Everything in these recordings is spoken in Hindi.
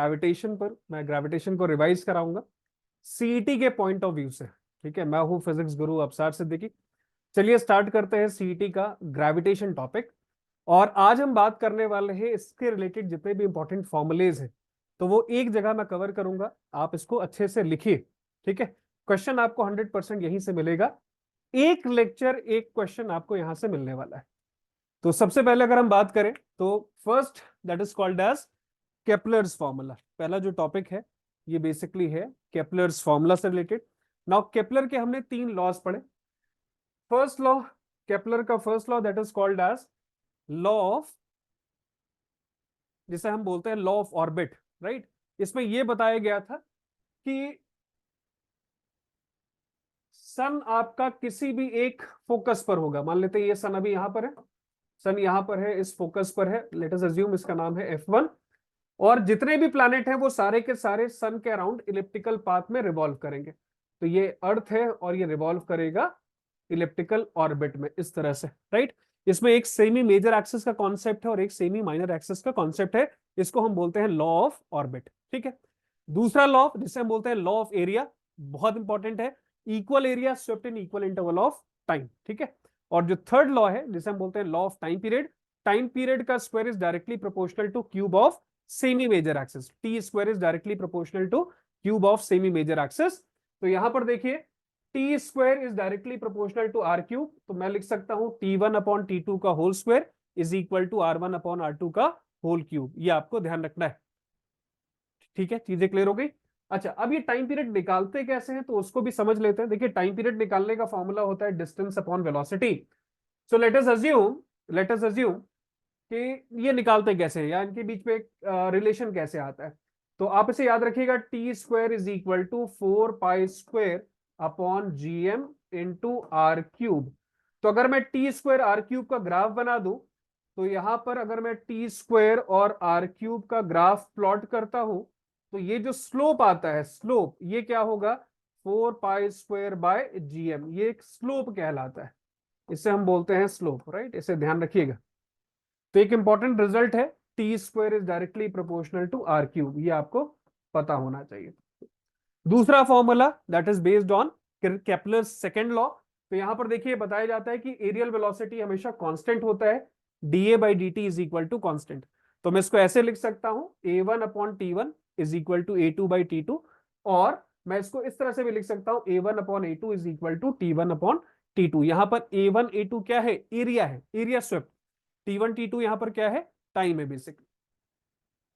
ग्रेविटेशन पर, मैं ग्रेविटेशन को रिवाइज कराऊंगा सीईटी के पॉइंट ऑफ व्यू से। ठीक है, मैं हूं फिजिक्स गुरु अवसार सिद्दीकी। चलिए स्टार्ट करते हैं सीईटी का ग्रेविटेशन टॉपिक। और आज हम बात करने वाले हैं इसके रिलेटेड जितने भी इंपॉर्टेंट फॉर्मुलेज हैं, तो वो एक जगह मैं कवर करूंगा, आप इसको अच्छे से लिखिए। ठीक है, क्वेश्चन आपको 100% यहीं से मिलेगा, एक लेक्चर एक क्वेश्चन आपको यहां से मिलने वाला है। तो सबसे पहले अगर हम बात करें तो first that is called as Kepler's formula. पहला जो टॉपिक है ये बेसिकली है केपलर्स फॉर्मूला से रिलेटेड। नाउ केपलर के हमने 3 लॉज पढ़े। फर्स्ट लॉ, केपलर का first law that is called as law of, जिसे हम बोलते हैं लॉ ऑफ ऑर्बिट, राइट। इसमें यह बताया गया था कि सन आपका किसी भी एक फोकस पर होगा। मान लेते हैं ये सन अभी यहां पर है, सन यहां पर है, इस फोकस पर है, लेट अस अज्यूम इसका नाम है F1। और जितने भी प्लैनेट हैं वो सारे के सारे सन के अराउंड इलिप्टिकल पाथ में रिवॉल्व करेंगे। तो ये अर्थ है और ये रिवॉल्व करेगा इलिप्टिकल ऑर्बिट में इस तरह से, राइट। इसमें एक सेमी मेजर एक्सिस का कॉन्सेप्ट है और एक सेमी माइनर एक्सिस का कॉन्सेप्ट है। इसको हम बोलते हैं लॉ ऑफ ऑर्बिट। ठीक है, दूसरा लॉ जिसे हम बोलते हैं लॉ ऑफ एरिया, बहुत इंपॉर्टेंट है, equal area swept in equal interval of time. ठीक है, और जो थर्ड लॉ है जिसे हम बोलते हैं law of time period, time period का square is directly proportional to cube of semi major axis, T square is directly proportional to cube of semi major axis. तो यहां पर देखिए T square is directly proportional to are cube, तो मैं लिख सकता हूं T1 अपॉन T2 का whole square is equal to R1 upon R2 का होल क्यूब। ये आपको ध्यान रखना है। ठीक है, चीजें क्लियर हो गई। अच्छा, अब ये टाइम पीरियड निकालते कैसे हैं तो उसको भी समझ लेते हैं। देखिए टाइम पीरियड निकालने का फॉर्मूला होता है distance upon velocity. So let us assume कि ये निकालते कैसे हैं या इनके बीच में एक रिलेशन कैसे आता है। तो आप इसे याद रखिएगा, T square is equal to 4 pi square upon GM into r cube. तो अगर मैं टी स्क्वायर आर क्यूब का ग्राफ बना दूं, तो यहां पर अगर मैं टी स्क्वायर और आर क्यूब का ग्राफ प्लॉट करता हूं, तो ये जो स्लोप आता है, स्लोप ये क्या होगा, 4 पाई स्क्वायर बाय GM, ये एक स्लोप कहलाता है। इसे हम बोलते हैं स्लोप, राइट। इसे ध्यान रखिएगा। तो एक इंपॉर्टेंट रिजल्ट है T square is directly proportional to are cube, ये आपको पता होना चाहिए। दूसरा formula that is based on Kepler's second law. तो यहां पर देखिए बताया जाता है कि एरियल वेलोसिटी हमेशा कांस्टेंट होता है, dA by d t is equal to constant. तो मैं इसको ऐसे लिख सकता हूं, A1 upon T1 is equal to A2 by T2। और मैं इसको इस तरह से भी लिख सकता हूं, A1 upon A2 is equal to T1 upon T2। यहां पर A1 A2 क्या है, एरिया है, एरिया स्वेप्ट। T1 T2 यहां पर क्या है, टाइम है बेसिकली।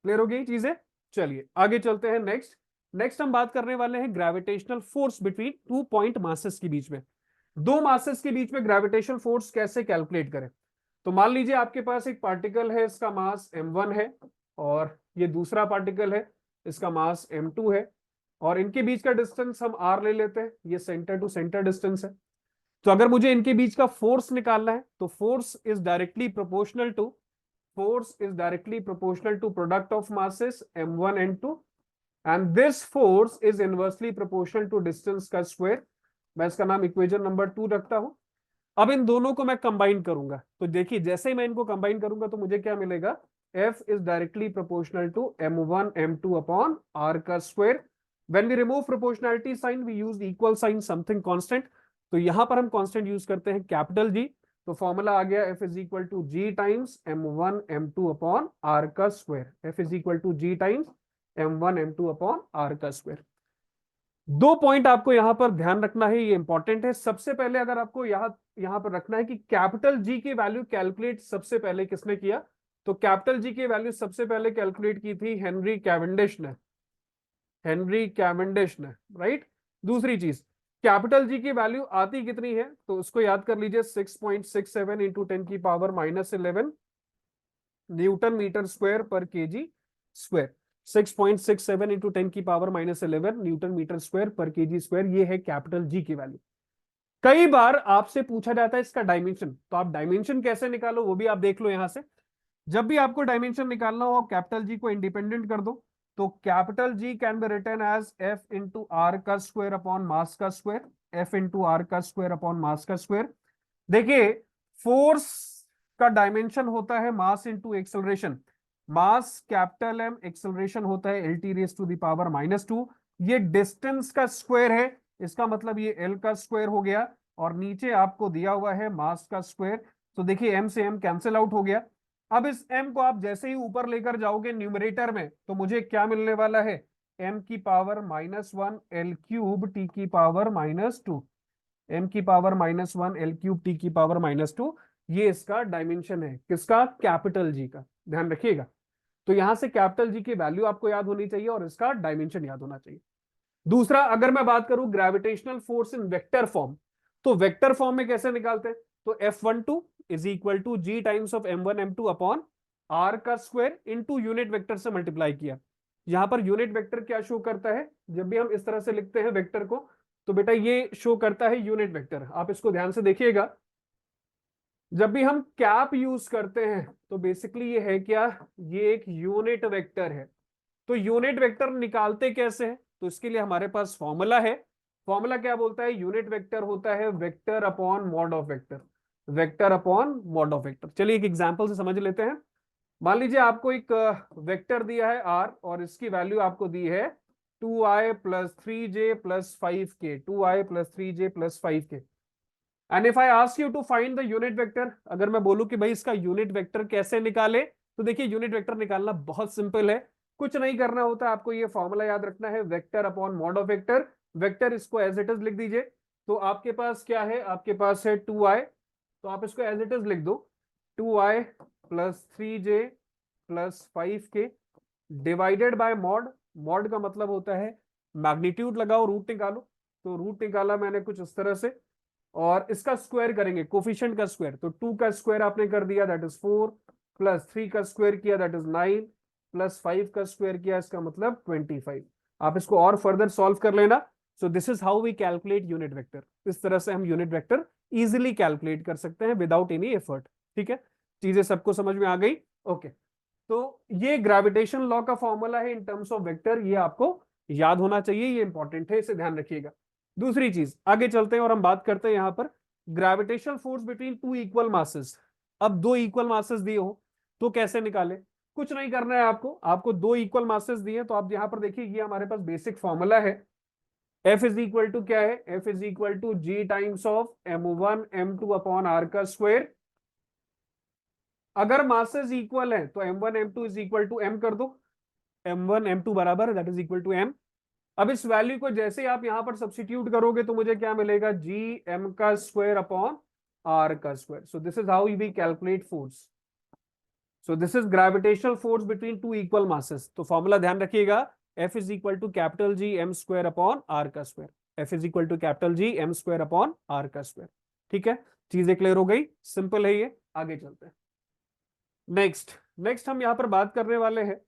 क्लियर हो गई चीजें। चलिए आगे चलते हैं। नेक्स्ट हम बात करने वाले हैं gravitational force between 2 point masses के बीच में। दो मासेस के बीच में ग्रेविटेशनल फोर्स कैसे कैलकुलेट करें। तो मान लीजिए आपके पास एक पार्टिकल है, इसका मास m1 है, और ये दूसरा पार्टिकल है, इसका मास m2 है, और इनके बीच का डिस्टेंस हम r ले लेते हैं, ये सेंटर टू सेंटर डिस्टेंस है। तो अगर मुझे इनके बीच का फोर्स निकालना है तो force is directly proportional to product of masses m1 and 2, and this force is inversely proportional to distance का स्क्वायर। मैं इसका नाम इक्वेशन नंबर 2 रखता हूं। अब इन दोनों को मैं कंबाइन करूंगा, तो देखिए जैसे ही मैं इनको कंबाइन करूंगा तो मुझे क्या मिलेगा, F is directly proportional to m1 m2 upon r का square. When we remove proportionality sign we use equal sign something constant. तो यहां पर हम कांस्टेंट यूज करते हैं कैपिटल G। तो फॉर्मूला आ गया F is equal to G times m1 m2 upon r का square. F is equal to G times m1 m2 upon r का स्क्वायर। दो पॉइंट आपको यहां पर ध्यान रखना है, ये इंपॉर्टेंट है। सबसे पहले अगर आपको यहां पर रखना है कि कैपिटल G की वैल्यू कैलकुलेट सबसे पहले किसने किया, तो कैपिटल G की वैल्यू सबसे पहले कैलकुलेट की थी हेनरी कैवेंडिश ने, राइट। दूसरी चीज, कैपिटल G की वैल्यू आती कितनी है, तो उसको याद कर लीजिए, 6.67 इंटू 10⁻⁻11 न्यूटन मीटर स्क्वायर पर KG square. 6.67 into 10⁻⁻11 newton metre square पर केजी स्क्वायर, ये है कैपिटल G की वैल्यू। कई बार आपसे पूछा जाता है इसका डायमेंशन, तो आप डायमेंशन कैसे निकालो वो भी आप देख लो यहां से। जब भी आपको डायमेंशन निकालना हो कैपिटल G को इंडिपेंडेंट कर दो। तो capital G can be written as F into r का स्क्वायर अपॉन मास का स्क्वायर, F इंटू आर का स्क्वायर अपॉन मास का स्क्वायर। देखिए फोर्स का डायमेंशन होता है mass into acceleration. Mass capital M, acceleration होता है L T raise to the power -2। ये डिस्टेंस का स्क्वायर है, इसका मतलब ये एल का स्क्वायर हो गया, और नीचे आपको दिया हुआ है मास का स्क्वायर। तो देखिए एम से एम कैंसिल आउट हो गया। अब इस एम को आप जैसे ही ऊपर लेकर जाओगे न्यूमरेटर में, तो मुझे क्या मिलने वाला है, एम की पावर -1 एल क्यूब टी की पावर -2, एम की पावर -1 एल क्यूब टी की पावर -2। ये इसका डायमेंशन है, किसका, कैपिटल जी का, ध्यान रखिएगा। तो यहां से कैपिटल जी की वैल्यू आपको याद होनी चाहिए और इसका डायमेंशन याद होना चाहिए। दूसरा, अगर मैं बात करूं gravitational force in vector form, तो वेक्टर फॉर्म में कैसे निकालते हैं, तो F12 is equal to G times of m1 m2 upon r का स्क्वायर इनटू यूनिट वेक्टर से मल्टीप्लाई किया। यहां पर यूनिट वेक्टर क्या शो करता है, जब भी हम इस तरह से लिखते हैं वेक्टर को, तो बेटा ये शो करता है यूनिट वेक्टर। आप इसको ध्यान से देखिएगा, जब भी हम कैप यूज करते हैं तो बेसिकली ये है क्या, ये एक यूनिट वेक्टर है। तो यूनिट वेक्टर निकालते कैसे हैं, तो इसके लिए हमारे पास फॉर्मूला है। फॉर्मूला क्या बोलता है, यूनिट वेक्टर होता है vector upon mod of vector, vector upon mod of vector. चलिए एक एग्जांपल से समझ लेते हैं। मान लीजिए आपको एक वेक्टर दिया है r, और इसकी वैल्यू आपको दी है 2i plus 3j plus 5k, 2i plus 3j plus 5k। And if I ask you to find the unit vector, अगर मैं बोलूं कि भाई इसका यूनिट वेक्टर कैसे निकाले, तो देखिए यूनिट वेक्टर निकालना बहुत सिंपल है। कुछ नहीं करना होता, आपको ये फॉर्मूला याद रखना है, vector upon mod of vector. Vector इसको एज इट इज लिख दीजिए। तो आपके पास क्या है, आपके पास है 2i, तो आप इसको एज इट इज लिख दो, 2i plus 3j plus 5k divided by mod. Mod का मतलब होता है मैग्नीट्यूड लगाओ, रूट निकालो। तो रूट निकाला मैंने कुछ इस तरह से, और इसका स्क्वायर करेंगे, कोफिशिएंट का स्क्वायर। तो 2 का स्क्वायर आपने कर दिया, दैट इज 4, प्लस 3 का स्क्वायर किया, दैट इज 9, प्लस 5 का स्क्वायर किया, इसका मतलब 25। आप इसको और फर्दर सॉल्व कर लेना। So this is how we calculate unit vector. इस तरह से हम यूनिट वेक्टर इजीली कैलकुलेट कर सकते हैं विदाउट एनी एफर्ट। ठीक है, चीजें सबको समझ में आ गई। ओके, तो ये ग्रेविटेशन लॉ का फॉर्मूला है इन टर्म्स ऑफ वेक्टर, ये आपको याद होना चाहिए, ये इंपॉर्टेंट है, इसे ध्यान रखिएगा। दूसरी चीज, आगे चलते हैं और हम बात करते हैं यहां पर gravitational force between two equal masses. अब दो इक्वल मासेस दिए हो तो कैसे निकाले, कुछ नहीं करना है आपको। आपको दो इक्वल मासेस दिए, तो आप यहां पर देखिए ये हमारे पास बेसिक फॉर्मूला है। F इज इक्वल टू क्या है, F is equal to G times of m1 m2 upon r का स्क्वायर। अगर मासेस इक्वल है तो m1 m2 is equal to m कर दो, m1 m2 बराबर that is equal to m। अब इस वैल्यू को जैसे ही आप यहां पर सब्स्टिट्यूट करोगे तो मुझे क्या मिलेगा, जी एम का स्क्वायर अपॉन आर का square. So this is how we calculate force. So this is gravitational force between two equal masses. तो फॉर्मूला ध्यान रखिएगा, F is equal to capital G M square upon are का square. F is equal to capital G M square upon are का स्क्वायर। ठीक है, चीजें क्लियर हो गई, सिंपल है ये। आगे चलते हैं। नेक्स्ट नेक्स्ट हम यहां पर बात करने वाले हैं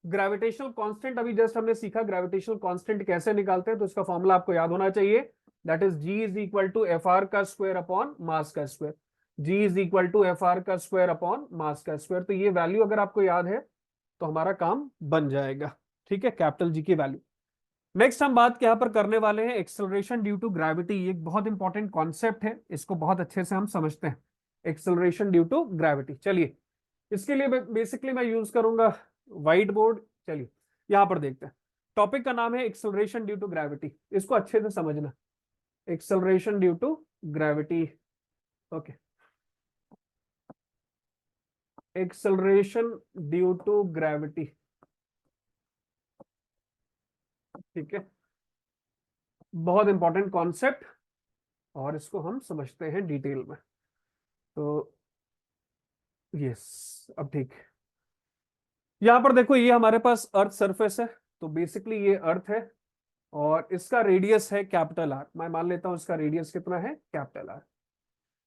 ग्रेविटेशनल कांस्टेंट। अभी जस्ट हमने सीखा ग्रेविटेशनल कांस्टेंट कैसे निकालते हैं, तो इसका फॉर्मूला आपको याद होना चाहिए, that is G is equal to F r का स्क्वायर अपॉन मास का square. G is equal to F r का स्क्वायर अपॉन मास का स्क्वायर। तो ये वैल्यू अगर आपको याद है तो हमारा काम बन जाएगा। ठीक है, कैपिटल जी की वैल्यू। नेक्स्ट हम बात यहाँ पर करने वाले हैं एक्सेलरेशन ड्यू टू ग्रेविटी। ये एक बहुत इंपॉर्टेंट कॉन्सेप्ट है, इसको बहुत अच्छे से हम समझते हैं, एक्सेलरेशन ड्यू टू ग्रेविटी। चलिए इसके लिए बेसिकली मैं यूज करूंगा व्हाइट बोर्ड। चलिए यहां पर देखते हैं, टॉपिक का नाम है एक्सेलरेशन ड्यू टू ग्रेविटी। इसको अच्छे से समझना, acceleration due to gravity. Okay, acceleration due to gravity. ठीक है, बहुत इंपॉर्टेंट कॉन्सेप्ट, और इसको हम समझते हैं डिटेल में। तो यस, अब ठीक, यहां पर देखो ये हमारे पास अर्थ सरफेस है। तो बेसिकली ये अर्थ है और इसका रेडियस है कैपिटल आर। मैं मान लेता हूं इसका रेडियस कितना है, कैपिटल आर।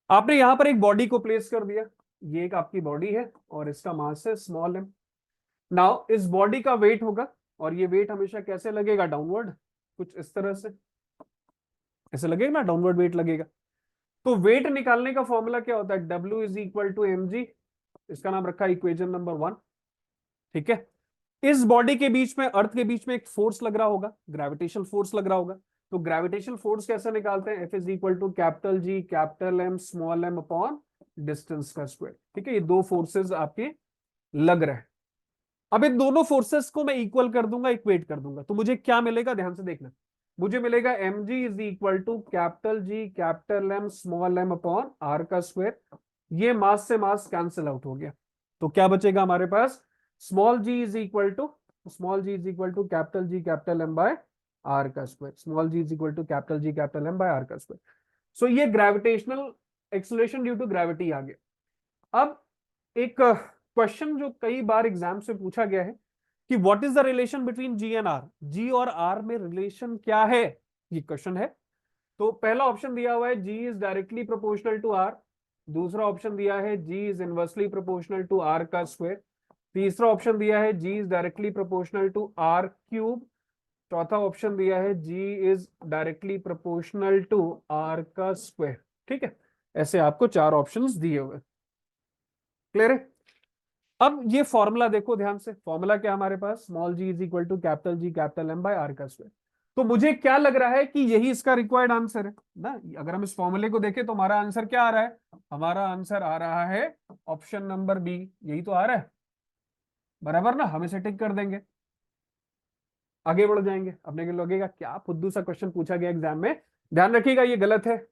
आपने यहां पर एक बॉडी को प्लेस कर दिया, ये एक आपकी बॉडी है और इसका मास है स्मॉल एम। नाउ इस बॉडी का वेट होगा, और ये वेट हमेशा कैसे लगेगा, डाउनवर्ड, कुछ इस तरह से ऐसे लगेगा ना, डाउनवर्ड वेट लगेगा। तो वेट निकालने का फॉर्मूला क्या होता है, W is equal to m g. इसका नाम रखा है इक्वेशन नंबर 1। ठीक है, इस बॉडी के बीच में, अर्थ के बीच में एक फोर्स लग रहा होगा, ग्रेविटेशनल फोर्स लग रहा होगा। तो ग्रेविटेशनल फोर्स कैसे निकालते हैं, F is equal to capital G capital M small m upon distance का स्क्वायर। ठीक है, ये दो फोर्सेस आपके लग रहा है। अब इन दोनों फोर्सेस को मैं इक्वल कर दूंगा, इक्वेट कर दूंगा, तो मुझे क्या मिलेगा, ध्यान से देखना। मुझे मिलेगा mg is equal to capital G capital M small m upon are का स्क्वायर। ये मास से मास कैंसिल आउट हो गया, तो क्या बचेगा हमारे पास, small ji is equal to capital G capital M by are का square. Small ji is equal to capital G capital M by are का स्क्वायर। सो ये gravitational acceleration due to gravity आ गया। अब एक क्वेश्चन जो कई बार एग्जाम से पूछा गया है कि what is the relation between G and R, G और आर में रिलेशन क्या है, ये क्वेश्चन है। तो पहला ऑप्शन दिया हुआ है G is directly proportional to R, दूसरा ऑप्शन दिया है G is inversely proportional to R का स्क्वायर, तीसरा ऑप्शन दिया है G is directly proportional to are cube, चौथा ऑप्शन दिया है G is directly proportional to R का स्क्वायर। ठीक है, ऐसे आपको चार ऑप्शंस दिए हुए। क्लियर है। अब ये फॉर्मूला देखो ध्यान से, फॉर्मूला क्या हमारे पास, small ji is equal to capital G capital M by are का स्क्वायर। तो मुझे क्या लग रहा है कि यही इसका रिक्वायर्ड आंसर है ना। अगर हम इस फॉर्मूले को देखें तो हमारा आंसर क्या आ रहा है, हमारा आंसर आ रहा है ऑप्शन नंबर बी, यही तो आ रहा है, बराबर ना। हम इसे टिक कर देंगे, आगे बढ़ जाएंगे। अपने को लगेगा क्या फुद्दू सा क्वेश्चन पूछा गया एग्जाम में, ध्यान रखिएगा ये गलत है।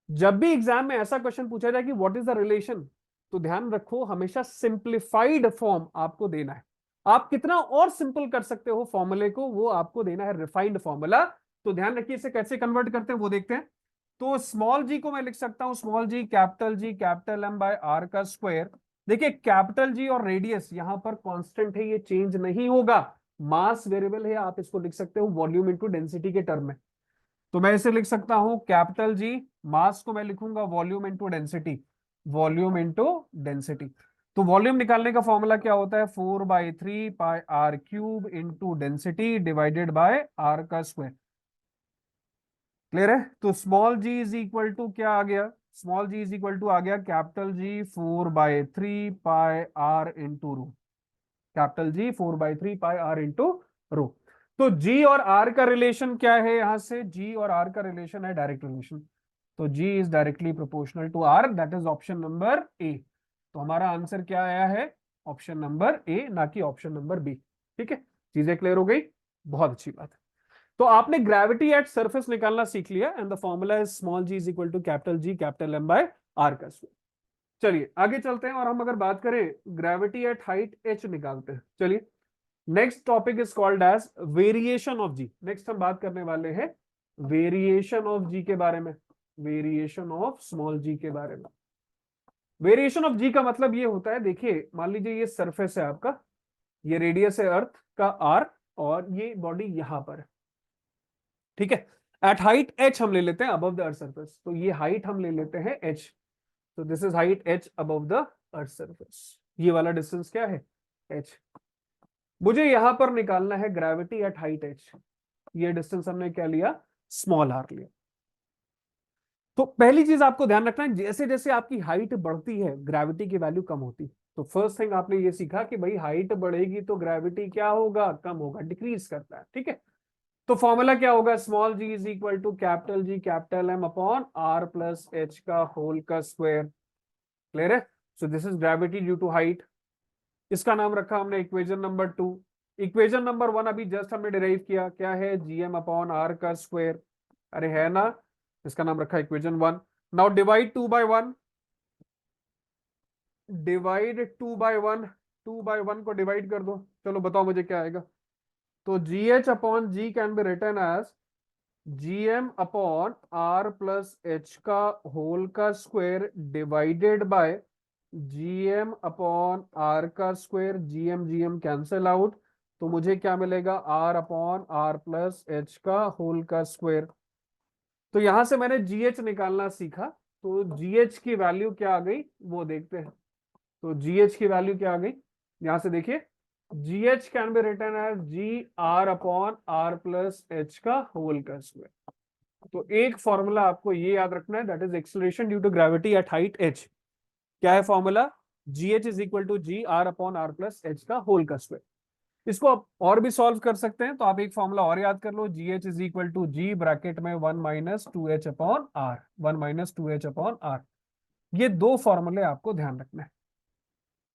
जब भी एग्जाम में ऐसा क्वेश्चन पूछा जाए कि व्हाट इज द रिलेशन, तो ध्यान रखो हमेशा सिंप्लीफाइड फॉर्म आपको देना है। आप कितना और सिंपल कर सकते हो फॉर्मूले को, वो आपको देना है रिफाइंड फॉर्मूला। तो ध्यान रखिए इसे कैसे कन्वर्ट करते हैं वो देखते हैं। तो स्मॉल जी को मैं लिख सकता हूं small g capital M by are का स्क्वायर। देखिए कैपिटल जी और रेडियस यहां पर कांस्टेंट है, ये चेंज नहीं होगा। मास वेरिएबल है, आप इसको लिख सकते हो वॉल्यूम इनटू डेंसिटी के टर्म में। तो मैं इसे लिख सकता हूं कैपिटल जी, मास को मैं लिखूंगा volume into density, volume into density. तो वॉल्यूम निकालने का फॉर्मूला क्या होता है, 4/3 pi R cube into density divided by are का स्क्वायर। क्लियर है। तो small ji is equal to क्या आ गया, small ji is equal to आ गया capital G 4/3 pi R into rho, capital G 4/3 pi R into rho. तो जी और आर का रिलेशन क्या है, यहां से जी और आर का रिलेशन है डायरेक्ट रिलेशन। तो G is directly proportional to R, that is option number A. तो हमारा आंसर क्या आया है, ऑप्शन नंबर ए, ना कि ऑप्शन नंबर बी। ठीक है, चीजें क्लियर हो गई, बहुत अच्छी बात है। तो आपने ग्रेविटी एट सरफेस निकालना सीख लिया, and the formula is small ji is equal to capital G capital M by are का स्क्वायर। चलिए आगे चलते हैं, और हम अगर बात करें ग्रेविटी एट हाइट एच निकालते हैं। चलिए next topic is called as variation of g. नेक्स्ट हम बात करने वाले हैं वेरिएशन ऑफ जी के बारे में, वेरिएशन ऑफ स्मॉल जी के बारे में। वेरिएशन ऑफ जी का मतलब ये होता है, देखिए मान लीजिए ये सरफेस है आपका, ये रेडियस है अर्थ का आर, और ये बॉडी यहां पर है। ठीक है, एट हाइट एच हम ले लेते हैं अबव द अर्थ सरफेस, तो ये हाइट हम ले लेते हैं एच। तो this is height H above the earth surface, ये वाला डिस्टेंस क्या है, एच। मुझे यहां पर निकालना है ग्रेविटी एट हाइट एच, ये डिस्टेंस हमने क्या लिया, स्मॉल आर लिया। तो पहली चीज आपको ध्यान रखना है, जैसे जैसे आपकी हाइट बढ़ती है ग्रेविटी की वैल्यू कम होती है। तो फर्स्ट थिंग आपने ये सीखा कि भाई हाइट बढ़ेगी तो ग्रेविटी क्या होगा, कम होगा, डिक्रीज करता है। ठीक है, तो फॉर्मूला क्या होगा, small ji is equal to capital G capital M upon are plus H का होल का स्क्वायर। क्लियर है। So this is gravity due to height, इसका नाम रखा हमने इक्वेशन नंबर 2। इक्वेशन नंबर 1 अभी जस्ट हमने डिराइव किया, क्या है, जी एम अपॉन आर का स्क्वायर, अरे है ना, इसका नाम रखा इक्वेशन 1। नाउ डिवाइड 2/1, डिवाइड 2/1, 2/1 को डिवाइड कर दो, चलो बताओ मुझे क्या आएगा। तो G H upon G can be written as G M upon are plus H का होल का square divided by G M upon are का square, G M cancel out, तो मुझे क्या मिलेगा, R upon are plus H का होल का स्क्वायर। तो यहां से मैंने जी एच निकालना सीखा, तो जी एच की वैल्यू क्या आ गई वो देखते हैं। तो जी एच की वैल्यू क्या आ गई, यहां से देखिए, g h can be written as g r upon are plus H का होल का स्क्वायर। तो एक फॉर्मूला आपको ये याद रखना है, that is acceleration due to gravity at height h. क्या है formula, g H is equal to g r upon are plus H का होल का स्क्वायर। इसको आप और भी सॉल्व कर सकते हैं, तो आप एक फॉर्मूला और याद कर लो, G H is equal to G bracket में 1 - 2h upon are, 1 - 2h upon are. ये दो फॉर्मूले आपको ध्यान रखना है।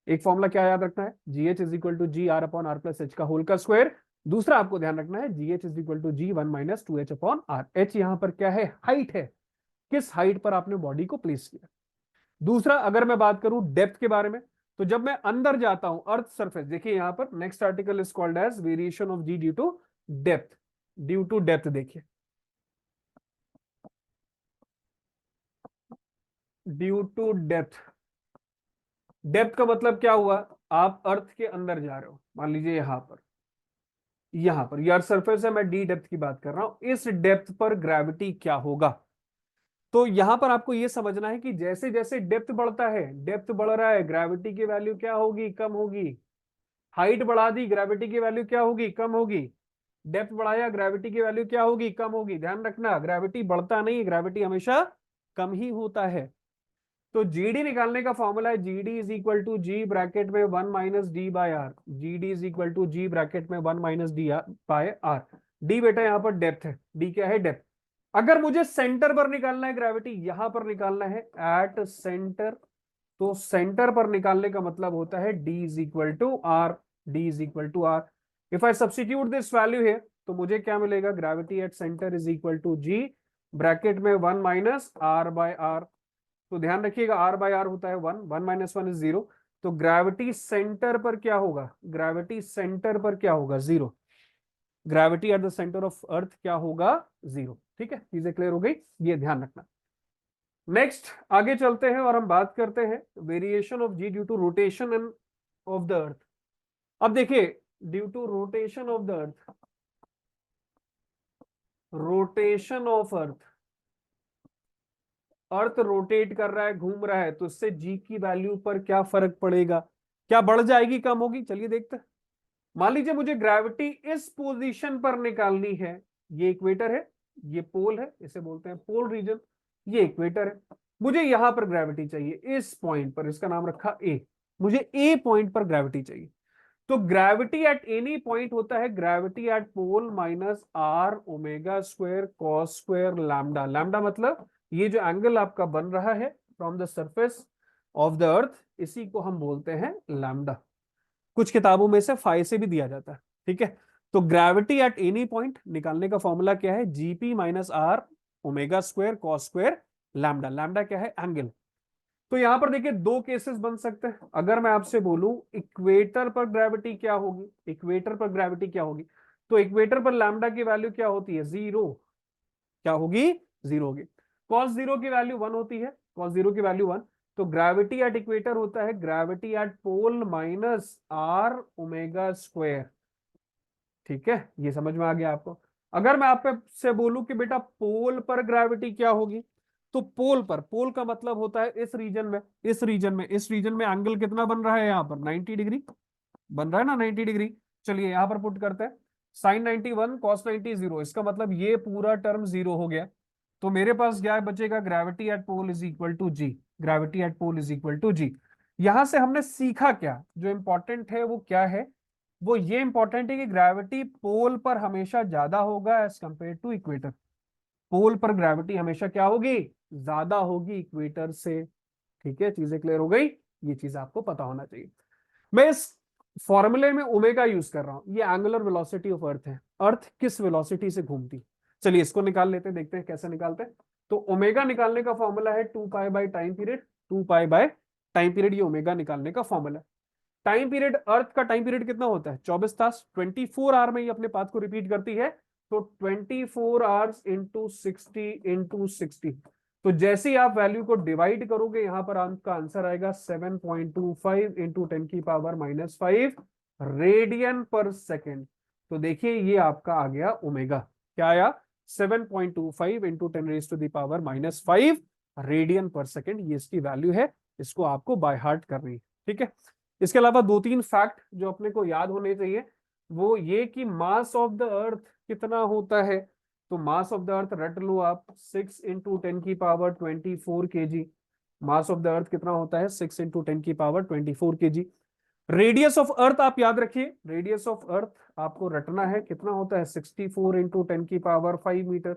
एक फॉर्मूला क्या याद रखना है, g H is equal to g r upon are plus H का होल का स्क्वायर। दूसरा आपको ध्यान रखना है g H is equal to g one minus two h upon r. H यहां पर क्या है, हाइट है, किस हाइट पर आपने बॉडी को प्लेस किया। दूसरा अगर मैं बात करूं डेप्थ के बारे में, तो जब मैं अंदर जाता हूं अर्थ सरफेस, देखिए यहां पर next article is called as variation of g due to depth. Due to depth देखिए, ड्यू टू डेप्थ। डेप्थ का मतलब क्या हुआ, आप अर्थ के अंदर जा रहे हो, मान लीजिए यहां पर ये अर्थ सरफेस है, मैं डी डेप्थ की बात कर रहा हूं, इस डेप्थ पर ग्रेविटी क्या होगा। तो यहां पर आपको यह समझना है कि जैसे जैसे डेप्थ बढ़ता है, डेप्थ बढ़ रहा है, ग्रेविटी की वैल्यू क्या होगी, कम होगी। हाइट बढ़ा दी, ग्रेविटी की वैल्यू क्या होगी, कम होगी। डेप्थ बढ़ाया, ग्रेविटी की वैल्यू क्या होगी, कम होगी। ध्यान रखना, ग्रेविटी बढ़ता नहीं, ग्रेविटी हमेशा कम ही होता है। तो जीडी निकालने का फॉर्मूला है GD is equal to G bracket में one minus D by R. GD is equal to G bracket में one minus D by R. D बेटा यहां पर डेप्थ है, डी क्या है, डेप्थ। अगर मुझे सेंटर पर निकालना है ग्रेविटी, यहां पर निकालना है एट सेंटर, तो सेंटर पर निकालने का मतलब होता है D is equal to R. D is equal to R. If I substitute this value है तो मुझे क्या मिलेगा, gravity at centre is equal to G bracket में one minus R by R. तो ध्यान रखिएगा आर बाय आर होता है one, one minus one is zero. तो ग्रेविटी सेंटर पर क्या होगा, ग्रेविटी सेंटर पर क्या होगा, zero. Gravity at the centre of अर्थ क्या होगा, जीरो। ठीक है, चीजें क्लियर हो गई, ये ध्यान रखना। नेक्स्ट आगे चलते हैं और हम बात करते हैं variation of g due to rotation and of the earth. अब देखिए, due to rotation of the earth, rotation of earth, earth rotate कर रहा है, घूम रहा है, तो इससे जी की वैल्यू पर क्या फर्क पड़ेगा, क्या बढ़ जाएगी, कम होगी, चलिए देखते हैं। मान लीजिए मुझे ग्रेविटी इस पोजीशन पर निकालनी है, ये इक्वेटर है, ये पोल है, इसे बोलते हैं पोल रीजन, ये इक्वेटर है। मुझे यहां पर ग्रेविटी चाहिए इस पॉइंट पर, इसका नाम रखा ए। मुझे ए पॉइंट पर ग्रेविटी चाहिए। तो ग्रेविटी एट एनी पॉइंट होता है gravity at pole minus r omega square cos square lambda. Lambda मतलब ये जो एंगल आपका बन रहा है from the surface of the earth, इसी को हम बोलते हैं लैम्डा। कुछ किताबों में से फाइ से भी दिया जाता है। ठीक है, तो ग्रेविटी एट एनी पॉइंट निकालने का फॉर्मूला क्या है, g p minus r omega square cos square lambda. Lambda क्या है, एंगल। तो यहां पर देखिए दो केसेस बन सकते हैं। अगर मैं आपसे बोलूं इक्वेटर पर ग्रेविटी क्या होगी, इक्वेटर पर ग्रेविटी क्या होगी, तो इक्वेटर पर लैम्डा की वैल्यू क्या होती है, जीरो। क्या होगी, जीरो होगी। कॉस जीरो की वैल्यू वन होती है, कॉस जीरो की वैल्यू वन। तो ग्रेविटी एट इक्वेटर होता है gravity at pole minus r omega square. ठीक है, ये समझ में आ गया आपको। अगर मैं आप से बोलूं कि बेटा पोल पर ग्रेविटी क्या होगी, तो पोल पर, पोल का मतलब होता है इस रीजन में, इस रीजन में एंगल कितना बन रहा है, यहां पर 90 डिग्री बन रहा है ना, 90 डिग्री। चलिए यहां पर पुट करते हैं, साइन 91 कॉस 90 जीरो, इसका मतलब ये पूरा टर्म जीरो हो गया। तो मेरे पास क्या बचेगा, gravity at pole is equal to G. Gravity at pole is equal to G. यहां से हमने सीखा क्या, जो इंपॉर्टेंट है वो क्या है, वो ये इंपॉर्टेंट है कि ग्रेविटी पोल पर हमेशा ज्यादा होगा एज कंपेयर टू इक्वेटर। पोल पर ग्रेविटी हमेशा क्या होगी, ज्यादा होगी इक्वेटर से। ठीक है, चीजें क्लियर हो गई, ये चीज आपको पता होना चाहिए। मैं इस फॉर्मूले में ओमेगा यूज कर रहा हूं, ये एंगुलर वेलोसिटी ऑफ अर्थ है, अर्थ किस वेलोसिटी से घूमती। चलिए इसको निकाल लेते हैं, देखते हैं कैसे निकालते हैं। तो ओमेगा निकालने का फॉर्मूला है two pi by time period, two pi by time period, ये ओमेगा निकालने का फॉर्मूला है। टाइम पीरियड, अर्थ का टाइम पीरियड कितना होता है, 24 तास, 24 आवर में ये अपने पाथ को रिपीट करती है। तो 24 आवर्स इंटू 60 तो जैसे ही आप वैल्यू को डिवाइड करोगे, यहां पर आपका आंसर आएगा 7.25 इंटू 10⁻⁻5 रेडियन पर सेकेंड। तो देखिए ये आपका आ गया ओमेगा, क्या आया, 7.25 इंटू 10⁻⁻5 रेडियन पर सेकेंड, ये इसकी वैल्यू है। इसको आपको बाय हार्ट करनी है। ठीक है, इसके अलावा दो तीन फैक्ट जो अपने को याद होने चाहिए, वो ये कि मास ऑफ द अर्थ कितना होता है। तो मास ऑफ द अर्थ रट लो आप, 6 into 10⁻24 kg। Mass of the अर्थ कितना होता है, 6 into 10⁻24 kg। Radius of earth आप याद रखिए, रेडियस ऑफ अर्थ आपको रटना है, कितना होता है, 64 इंटू 10⁻5 मीटर।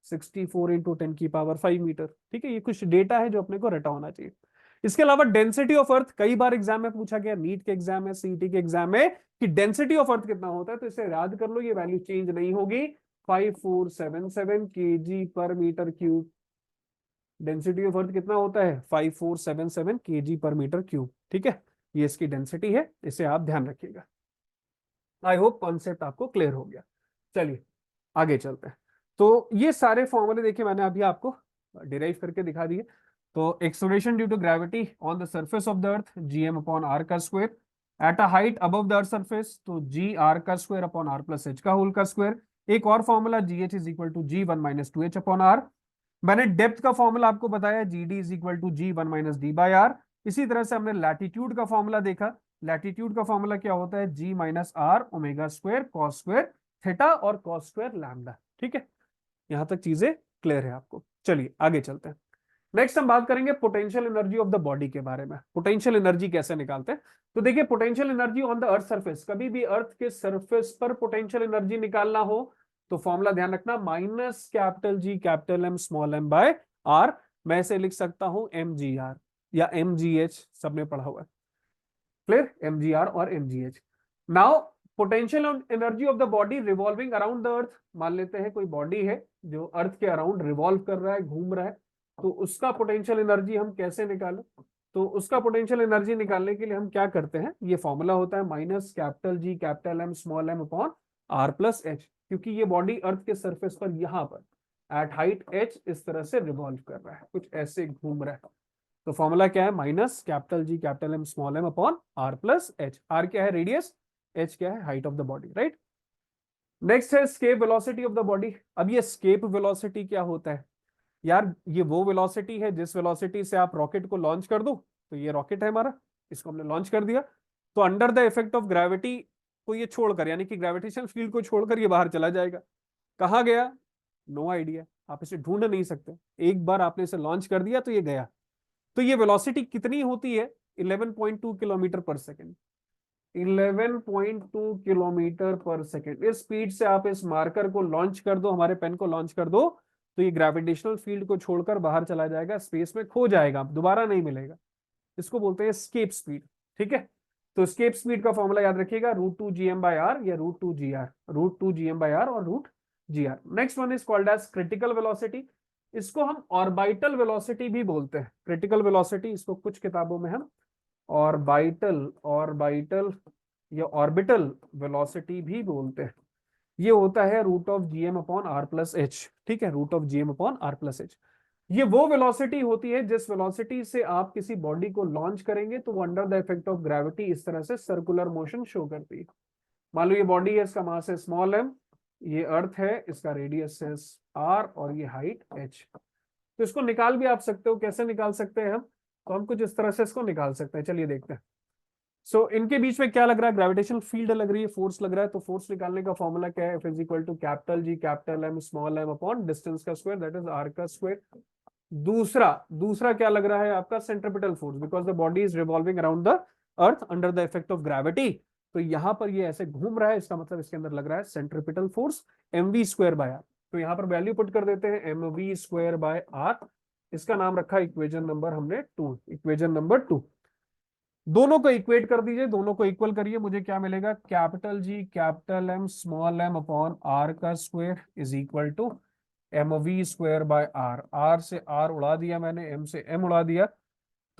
64 into 10⁻5 metre. ठीक है, ये कुछ डेटा है जो अपने को रटा होना चाहिए। इसके अलावा डेंसिटी ऑफ अर्थ कई बार एग्जाम में पूछा गया, नीट के एग्जाम में, सीईटी के एग्जाम में, कि डेंसिटी ऑफ अर्थ कितना होता है, तो इसे याद कर लो, ये वैल्यू चेंज नहीं होगी, 5477 केजी पर metre cube. Density of earth कितना होता है, 5477 केजी पर मीटर क्यूब। ठीक है, ये इसकी डेंसिटी है, इसे आप ध्यान रखिएगा। आई होप कॉन्सेप्ट आपको क्लियर हो गया। चलिए आगे चलते हैं। तो ये सारे फॉर्मूले देखिए मैंने अभी आपको डिराइव करके दिखा दिए। तो acceleration due to gravity on the surface of the earth gm upon are का square, at a height above the earth surface तो जी आर का square upon are plus H का होल का स्क्वायर। एक और formula GH is equal to G1 minus 2H upon R. मैंने डेप्थ का फॉर्मूला आपको बताया, GD is equal to G1 minus D by R. इसी तरह से हमने लैटिट्यूड का फॉर्मूला देखा, लैटिट्यूड का फॉर्मूला क्या होता है, G minus r omega square cos square theta और कॉस स्क्वायर लैम्डा। ठीक है, यहां तक चीजें क्लियर है आपको। चलिए आगे चलते हैं। नेक्स्ट हम बात करेंगे potential energy of the body के बारे में। पोटेंशियल एनर्जी कैसे निकालते हैं, तो देखिए potential energy on the earth surface, कभी भी अर्थ के सरफेस पर पोटेंशियल एनर्जी निकालना हो तो फॉर्मूला ध्यान रखना, minus capital G capital M small m by r. मैं इसे लिख सकता हूं mgr या mgh, सबने पढ़ा हुआ है, क्लियर, mgr और mgh। Now potential energy of the body revolving around the अर्थ, मान लेते हैं कोई बॉडी है जो अर्थ के अराउंड रिवॉल्व कर रहा है, घूम रहा है, तो उसका पोटेंशियल एनर्जी हम कैसे निकालें, तो उसका पोटेंशियल एनर्जी निकालने के लिए हम क्या करते हैं, ये फॉर्मूला होता है minus capital G capital M small m upon are plus h, क्योंकि ये बॉडी अर्थ के सरफेस पर यहां पर एट हाइट h इस तरह से रिवॉल्व कर रहा है, कुछ ऐसे घूम रहा है। तो फॉर्मूला क्या है, minus capital G capital M small m upon are plus H. R क्या है, रेडियस, एच क्या है, height of the body, right. Next है escape velocity of the body. अब ये स्केप वेलोसिटी क्या होता है यार, ये वो वेलोसिटी है जिस वेलोसिटी से आप रॉकेट को लॉन्च कर दो, तो ये रॉकेट है हमारा, इसको हमने लॉन्च कर दिया, तो under the effect of gravity को ये छोड़कर, यानी कि ग्रेविटेशनल फील्ड को छोड़कर ये बाहर चला जाएगा। कहाँ गया, नो आइडिया, आप इसे ढूंढ नहीं सकते, एक बार आपने इसे लॉन्च कर दिया तो ये गया। तो ये वेलोसिटी कितनी होती है, 11.2 किलोमीटर पर सेकेंड। 11.2 किलोमीटर पर सेकेंड, इस स्पीड से आप इस मार्कर को लॉन्च कर दो, हमारे पेन को लॉन्च कर दो, तो ये ग्रेविटेशनल फील्ड को छोड़कर बाहर चला जाएगा, स्पेस में खो जाएगा, दोबारा नहीं मिलेगा। इसको बोलते हैं स्केप स्पीड। ठीक है, तो स्केप स्पीड का फॉर्मूला याद रखिएगा, √2 gm/r या √2 gr, √2 gm/r और √gr। Next one is called as critical velocity. इसको हम ऑर्बिटल वेलोसिटी भी बोलते हैं, क्रिटिकल वेलोसिटी, इसको कुछ किताबों में हम ऑर्बिटल या ऑर्बिटल वेलोसिटी भी बोलते हैं। ये होता है √gm/r+h। ठीक है, √gm/r+h। ये वो वेलोसिटी होती है जिस वेलोसिटी से आप किसी बॉडी को लॉन्च करेंगे तो वो under the effect of gravity इस तरह से सर्कुलर मोशन शो करती है। मान लो ये बॉडी है, इसका मास है स्मॉल m, ये अर्थ है, इसका रेडियस है r और ये हाइट h। तो इसको निकाल भी आप सकते हो, कैसे निकाल सकते हैं हम, तो हम कुछ इस तरह से इसको निकाल सकते हैं, चलिए देखते हैं। सो इनके बीच में क्या लग रहा है, ग्रेविटेशनल फील्ड लग रही है, फोर्स लग रहा है, तो फोर्स निकालने का फॉर्मूला क्या है, F is equal to capital G capital M small m upon distance का स्क्वायर, दैट इज आर का स्क्वायर। दूसरा दूसरा क्या लग रहा है आपका, centripetal force, because the body is revolving around the earth under the effect of gravity, तो यहां पर ये ऐसे घूम रहा है, इसका मतलब इसके अंदर लग रहा है सेंट्रीपिटल फोर्स mv²/r। तो यहां पर वैल्यू पुट कर देते हैं, mv²/r। इसका नाम रखा इक्वेशन नंबर हमने 2, इक्वेशन नंबर 2। दोनों को इक्वेट कर दीजिए, दोनों को इक्वल करिए, मुझे क्या मिलेगा, capital G capital M small m upon are का square is equal to mv²/r। R से आर उड़ा दिया मैंने, एम से एम उड़ा दिया,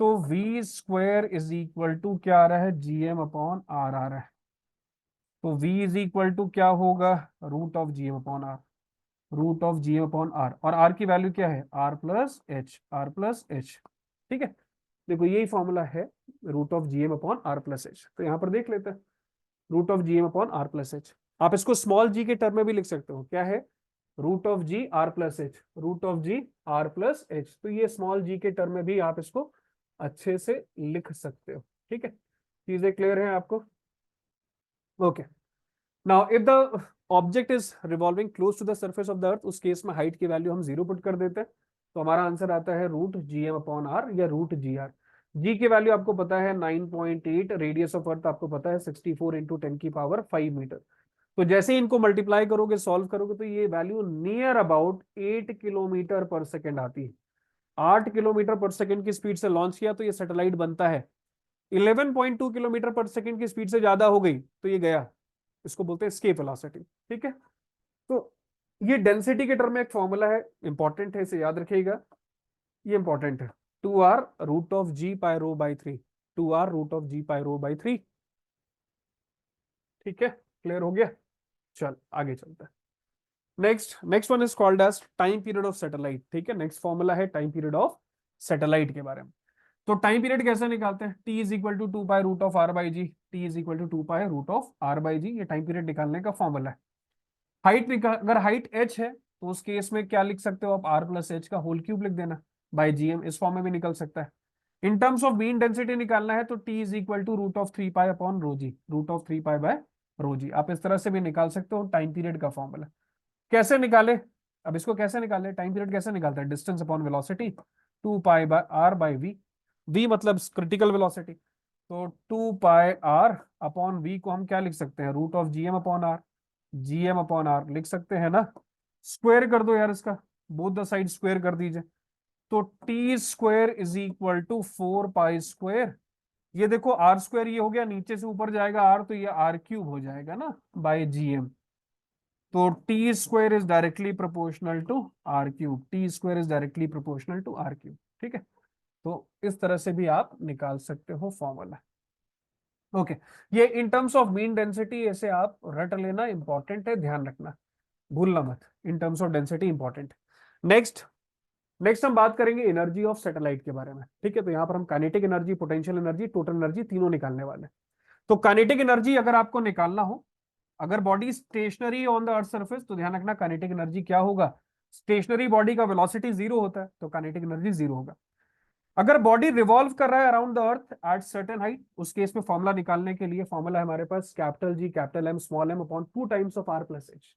तो v² इज इक्वल टू क्या आ रहा है, gm/r आ रहा है। तो v इज इक्वल टू क्या होगा, √gm/r, √gm/r, और r की वैल्यू क्या है, r+h। ठीक है, देखो यही फॉर्मूला है √gm/r+h। तो यहां पर देख लेते हैं, √gm/r+h। आप इसको स्मॉल g के टर्म में भी लिख सकते हो, क्या है, √g r+h, √g r+h। तो ये स्मॉल g के टर्म में भी आप इसको अच्छे से लिख सकते हो। ठीक है, चीजें क्लियर है आपको, okay. Now if the object is revolving close to the surface of the earth, उस केस में हाइट की वैल्यू हम 0 पुट कर देते हैं, तो हमारा आंसर आता है √gm/r या √gr। जी की वैल्यू आपको पता है 9.8, रेडियस ऑफ अर्थ आपको पता है 64 × 10⁵ मीटर। तो जैसे ही इनको मल्टीप्लाई करोगे, सॉल्व करोगे, तो ये वैल्यू नियर अबाउट 8 किलोमीटर पर सेकेंड आती है। 8 किलोमीटर पर सेकंड की स्पीड से लॉन्च किया तो ये सैटेलाइट बनता है। 11.2 किलोमीटर पर सेकंड की स्पीड से ज्यादा हो गई तो ये गया। इसको बोलते हैं एस्केप वेलोसिटी। ठीक है, तो ये डेंसिटी के टर्म में एक फॉर्मूला है, इंपॉर्टेंट है, इसे याद रखिएगा, ये इंपॉर्टेंट है। 2r√g π/ρ/3, 2r√g π/ρ/3। ठीक है, क्लियर हो गया। चल आगे चलते हैं। Next one is called as time period of satellite. ठीक है, नेक्स्ट फॉर्मूला है टाइम पीरियड ऑफ सैटेलाइट के बारे में। तो टाइम पीरियड कैसे निकालते हैं? t is equal to 2π√r/g, t is equal to 2π√r/g, ये टाइम पीरियड निकालने का फॉर्मूला है। हाइट निकाल, अगर हाइट h है तो उस केस में क्या लिख सकते हो आप? r+h का होल क्यूब लिख देना बाय gm, इस फॉर्म में भी निकल सकता है। In terms of mean density निकालना है तो t is equal to √3π/ρg, √3π/ρg, आप इस तरह से भी निकाल सकते हो टाइम पीरियड का फॉर्मूला। कैसे निकाले? अब इसको कैसे निकाले? टाइम पीरियड कैसे निकालता है? Distance upon velocity, 2π/r/v, v मतलब क्रिटिकल वेलोसिटी, तो 2πr/v को हम क्या लिख सकते हैं? √gm/r, gm/r लिख सकते हैं ना। स्क्वायर कर दो यार इसका, बोथ द साइड स्क्वायर कर दीजिए, तो t² इज इक्वल टू 4π²। ये देखो r² ये हो गया, नीचे से ऊपर जाएगा r, तो ये r³ हो जाएगा ना बाय gm। तो t² is directly proportional to r³, t² is directly proportional to r³। ठीक है, तो इस तरह से भी आप निकाल सकते हो फॉर्मूला। ओके, ये in terms of mean density ऐसे आप रट लेना, इंपॉर्टेंट है, ध्यान रखना, भूलना मत, in terms of density important. Next हम बात करेंगे एनर्जी ऑफ सैटेलाइट के बारे में। ठीक है, तो यहां पर हम kinetic energy, potential energy, total energy तीनों निकालने वाले हैं। तो काइनेटिक एनर्जी अगर आपको निकालना हो, अगर body stationary on the earth surface, तो ध्यान रखना काइनेटिक एनर्जी क्या होगा? स्टेशनरी बॉडी का वेलोसिटी 0 होता है तो काइनेटिक एनर्जी 0 होगा। अगर बॉडी रिवॉल्व कर रहा है around the earth at certain height, उस केस में फॉर्मूला निकालने के लिए फॉर्मूला है हमारे पास capital G capital M small m upon 2 times of r+h।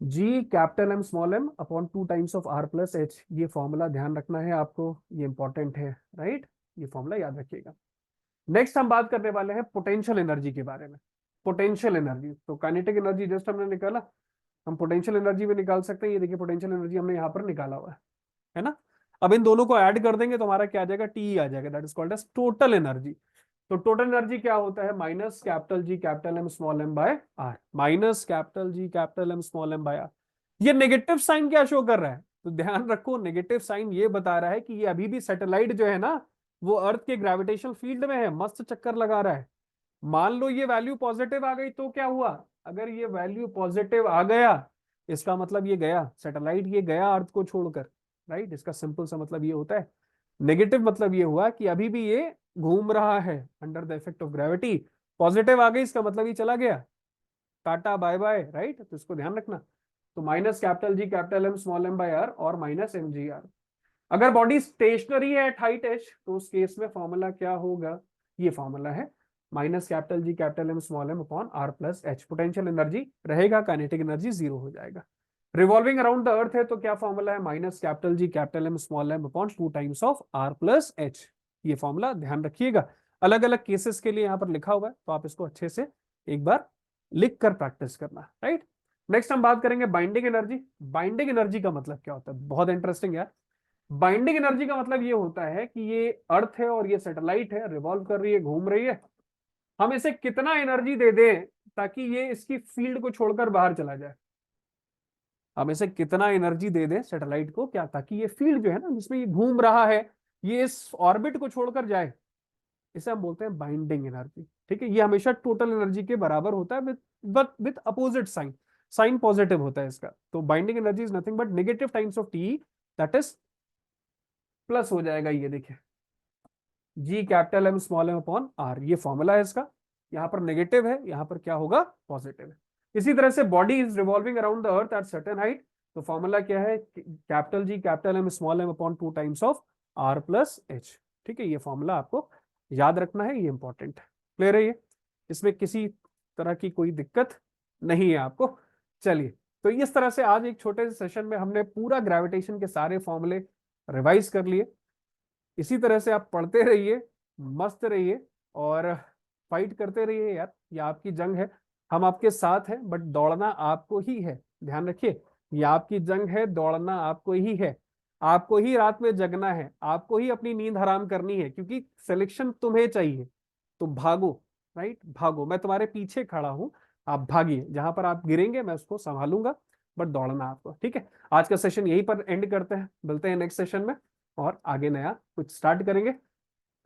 G capital M small m upon 2 times of r+h, ये फॉर्मूला ध्यान रखना है आपको, ये इंपॉर्टेंट है, राइट, ये फॉर्मूला याद रखिएगा। नेक्स्ट हम बात करने वाले हैं पोटेंशियल एनर्जी के बारे में। पोटेंशियल एनर्जी, तो काइनेटिक एनर्जी जस्ट हमने निकाला, हम पोटेंशियल एनर्जी भी निकाल सकते हैं। ये देखिए पोटेंशियल एनर्जी हमने यहाँ पर निकाला हुआ है ना। अब इन दोनों को ऐड कर देंगे तो हमारा क्या आ जाएगा? टी आ जाएगा, that is called as total energy. तो टोटल एनर्जी क्या होता है? Minus capital G capital M small m by r, minus capital G capital M small m by r। ये नेगेटिव साइन क्या शो कर रहा है? तो ध्यान रखो, नेगेटिव साइन ये बता रहा है कि ये अभी भी सैटेलाइट जो है ना, वो अर्थ के ग्रेविटेशनल फील्ड में है, मस्त चक्कर लगा रहा है। मान लो ये वैल्यू पॉजिटिव आ गई तो क्या हुआ? अगर ये वैल्यू पॉजिटिव आ गया, इसका मतलब ये गया सैटेलाइट, ये गया अर्थ को छोड़कर, राइट। इसका सिंपल सा मतलब ये होता है। नेगेटिव मतलब ये हुआ कि अभी भी ये घूम रहा है under the effect of gravity. Positive आ गई, इसका मतलब ये चला गया, टाटा बाय बाय, राइट। तो इसको ध्यान रखना। तो minus capital G capital M small m by r और माइनस mgr। अगर बॉडी स्टेशनरी है एट हाइट h, तो उस केस में फॉर्मूला क्या होगा? ये फॉर्मूला है minus capital G capital M small m upon r+h। Potential energy रहेगा, काइनेटिक एनर्जी 0 हो जाएगा। रिवॉल्विंग अराउंड द अर्थ है तो क्या फॉर्मूला है? Minus capital G capital M small m upon 2 times of r+h। ये फॉर्मूला ध्यान रखिएगा, अलग अलग केसेस के लिए यहाँ पर लिखा हुआ है, तो आप इसको अच्छे से एक बार लिख कर प्रैक्टिस करना, राइट। नेक्स्ट हम बात करेंगे बाइंडिंग एनर्जी। बाइंडिंग एनर्जी का मतलब क्या होता है? बहुत इंटरेस्टिंग यार। बाइंडिंग एनर्जी का मतलब ये होता है कि ये अर्थ है और ये सैटेलाइट है, रिवॉल्व कर रही है, घूम रही है, हम इसे कितना एनर्जी दे दें ताकि ये इसकी फील्ड को छोड़कर बाहर चला जाए। हम इसे कितना एनर्जी दे दें सैटेलाइट को, क्या, ताकि ये फील्ड जो है ना जिसमें ये घूम रहा है, ये इस ऑर्बिट को छोड़कर जाए, इसे हम बोलते हैं बाइंडिंग एनर्जी। ठीक है, ये हमेशा टोटल एनर्जी के बराबर होता है, with opposite sign, sign positive होता है इसका। तो binding energy is nothing but negative times of T, that is plus हो जाएगा, ये देखिए G capital M small m upon r, ये फॉर्मूला है इसका। यहाँ पर नेगेटिव है, यहाँ पर क्या होगा? पॉजिटिव है। इसी तरह से body is revolving around the earth at certain height, तो फॉर्मूला क्या है? Capital G capital M small m upon 2 times of r+h। ठीक है, ये फॉर्मूला आपको याद रखना है, ये इंपॉर्टेंट है। क्लियर है ये? इसमें किसी तरह की कोई दिक्कत नहीं है आपको। चलिए, तो इस तरह से आज एक छोटे से सेशन में हमने पूरा ग्रेविटेशन के सारे फॉर्मूले रिवाइज कर लिए। इसी तरह से आप पढ़ते रहिए, मस्त रहिए और फाइट करते रहिए यार, ये आपकी जंग है, हम आपके साथ हैं, बट दौड़ना आपको ही है। ध्यान रखिए, ये आपकी जंग है, दौड़ना आपको ही है। आपको ही रात में जगना है, आपको ही अपनी नींद हराम करनी है, क्योंकि सिलेक्शन तुम्हें चाहिए। तो भागो, राइट, भागो, मैं तुम्हारे पीछे खड़ा हूं, आप भागिए, जहां पर आप गिरेंगे मैं उसको संभालूंगा, बट दौड़ना आपको, ठीक है। आज का सेशन यहीं पर एंड करते हैं, मिलते हैं नेक्स्ट सेशन में और आगे नया कुछ स्टार्ट करेंगे।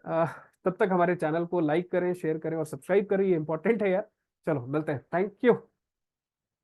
अह, तब तक हमारे चैनल को लाइक करें, शेयर करें और सब्सक्राइब करें, ये इंपॉर्टेंट है यार। चलो मिलते हैं, थैंक यू।